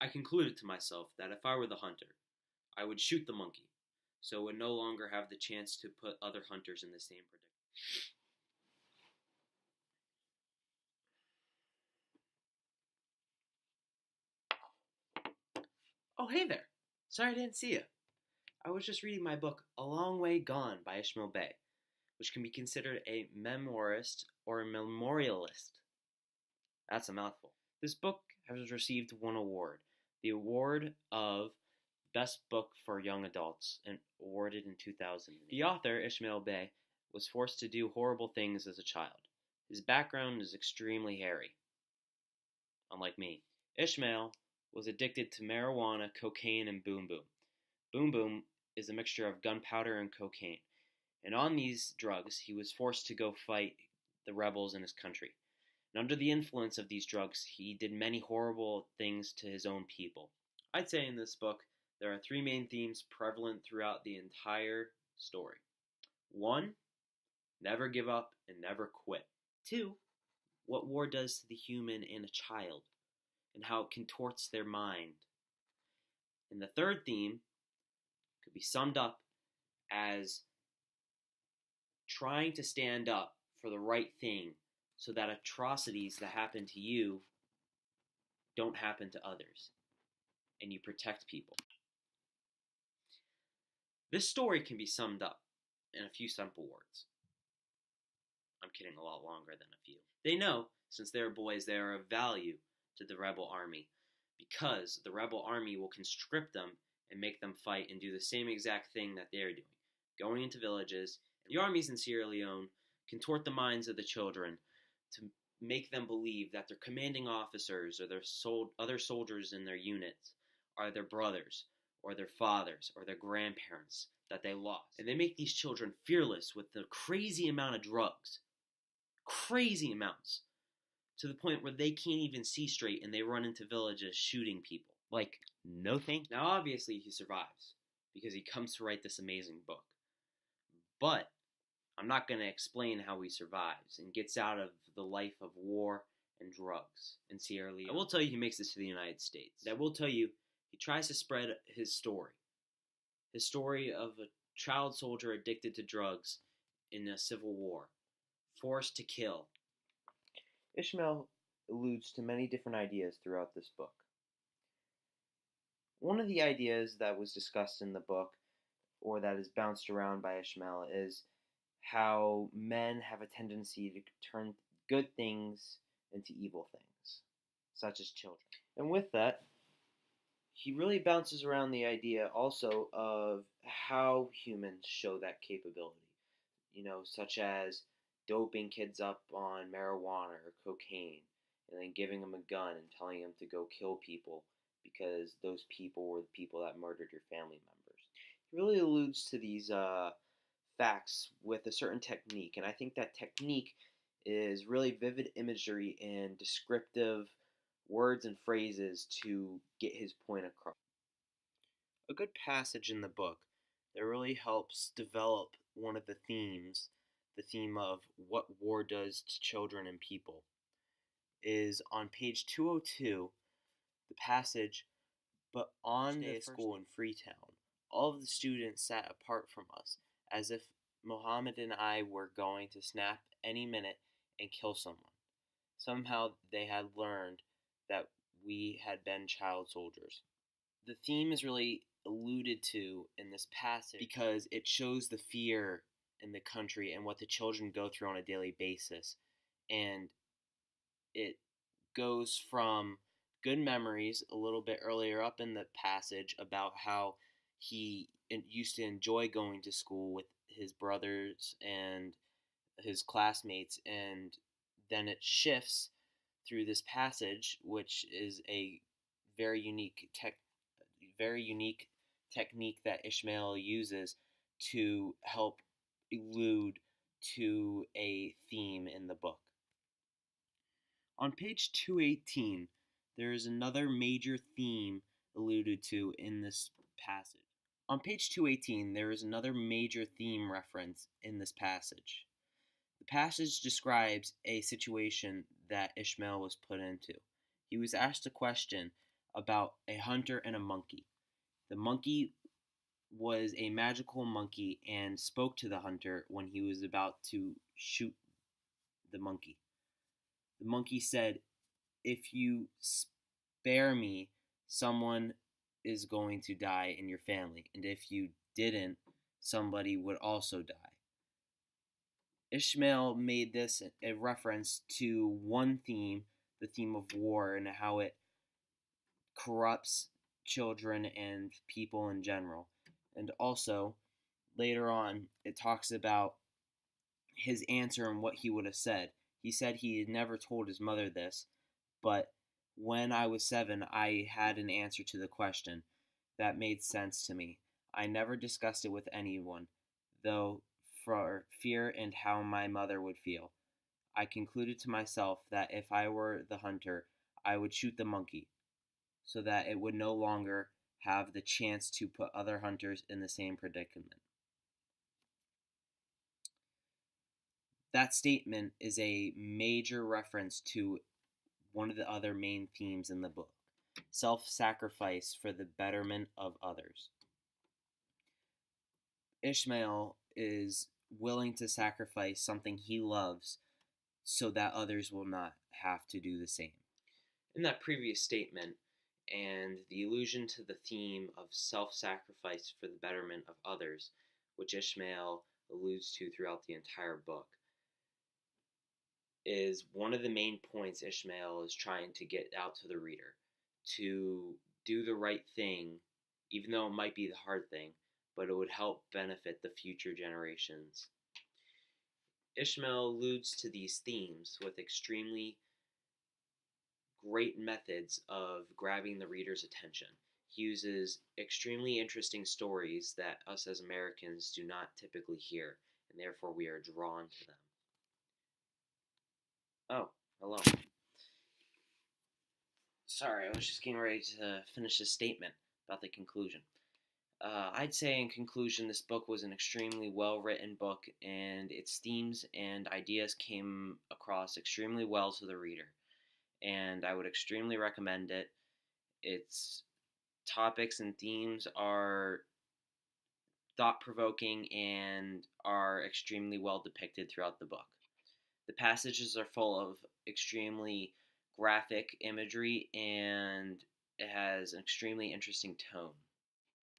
I concluded to myself that if I were the hunter, I would shoot the monkey, so it would no longer have the chance to put other hunters in the same predicament. Oh, hey there! Sorry I didn't see you. I was just reading my book, A Long Way Gone by Ishmael Bay, which can be considered a memoirist or a memorialist. That's a mouthful. This book has received one award, the award of Best Book for Young Adults, and awarded in 2000. The author, Ishmael Bay, was forced to do horrible things as a child. His background is extremely hairy, unlike me. Ishmael was addicted to marijuana, cocaine, and boom boom. Boom boom is a mixture of gunpowder and cocaine, and on these drugs he was forced to go fight the rebels in his country. And under the influence of these drugs, he did many horrible things to his own people. I'd say in this book, there are three main themes prevalent throughout the entire story. 1. Never give up and never quit. 2. What war does to the human and a child, and how it contorts their mind. And the third theme could be summed up as trying to stand up for the right thing so that atrocities that happen to you don't happen to others, and you protect people. This story can be summed up in a few simple words. I'm kidding, a lot longer than a few. They know, since they're boys, they are of value to the rebel army, because the rebel army will conscript them and make them fight and do the same exact thing that they're doing, going into villages. The armies in Sierra Leone contort the minds of the children to make them believe that their commanding officers or their other soldiers in their units are their brothers or their fathers or their grandparents that they lost. And they make these children fearless with the crazy amount of drugs. Crazy amounts. To the point where they can't even see straight and they run into villages shooting people. Like, no thank you. Now obviously he survives because he comes to write this amazing book. But I'm not going to explain how he survives and gets out of the life of war and drugs in Sierra Leone. I will tell you he makes it to the United States. I will tell you he tries to spread his story. His story of a child soldier addicted to drugs in a civil war, forced to kill. Ishmael alludes to many different ideas throughout this book. One of the ideas that was discussed in the book, or that is bounced around by Ishmael, is how men have a tendency to turn good things into evil things, such as children. And with that, he really bounces around the idea also of how humans show that capability, such as doping kids up on marijuana or cocaine, and then giving them a gun and telling them to go kill people because those people were the people that murdered your family members. He really alludes to these facts with a certain technique, and I think that technique is really vivid imagery and descriptive words and phrases to get his point across. A good passage in the book that really helps develop one of the themes, the theme of what war does to children and people, is on page 202, the passage, "But on day of school in Freetown, all of the students sat apart from us, as if Mohammed and I were going to snap any minute and kill someone. Somehow they had learned that we had been child soldiers." The theme is really alluded to in this passage because it shows the fear in the country and what the children go through on a daily basis. And it goes from good memories a little bit earlier up in the passage about how he used to enjoy going to school with his brothers and his classmates, and then it shifts through this passage, which is a very unique technique that Ishmael uses to help allude to a theme in the book. On page 218, there is another major theme alluded to in this passage. On page 218, there is another major theme reference in this passage. The passage describes a situation that Ishmael was put into. He was asked a question about a hunter and a monkey. The monkey was a magical monkey and spoke to the hunter when he was about to shoot the monkey. The monkey said, "If you spare me, someone is going to die in your family, and if you didn't, somebody would also die." Ishmael made this a reference to one theme, the theme of war, and how it corrupts children and people in general. And also, later on, it talks about his answer and what he would have said. He said he had never told his mother this, but when I was 7, I had an answer to the question that made sense to me. I never discussed it with anyone, though, for fear and how my mother would feel. I concluded to myself that if I were the hunter, I would shoot the monkey, so that it would no longer have the chance to put other hunters in the same predicament. That statement is a major reference to one of the other main themes in the book: self sacrifice for the betterment of others. Ishmael is willing to sacrifice something he loves so that others will not have to do the same. In that previous statement, and the allusion to the theme of self sacrifice for the betterment of others, which Ishmael alludes to throughout the entire book, is one of the main points Ishmael is trying to get out to the reader: to do the right thing, even though it might be the hard thing, but it would help benefit the future generations. Ishmael alludes to these themes with extremely great methods of grabbing the reader's attention. He uses extremely interesting stories that us as Americans do not typically hear, and therefore we are drawn to them. Oh, hello. Sorry, I was just getting ready to finish this statement about the conclusion. I'd say in conclusion, this book was an extremely well written book, and its themes and ideas came across extremely well to the reader. And I would extremely recommend it. Its topics and themes are thought provoking and are extremely well depicted throughout the book. The passages are full of extremely graphic imagery, and it has an extremely interesting tone.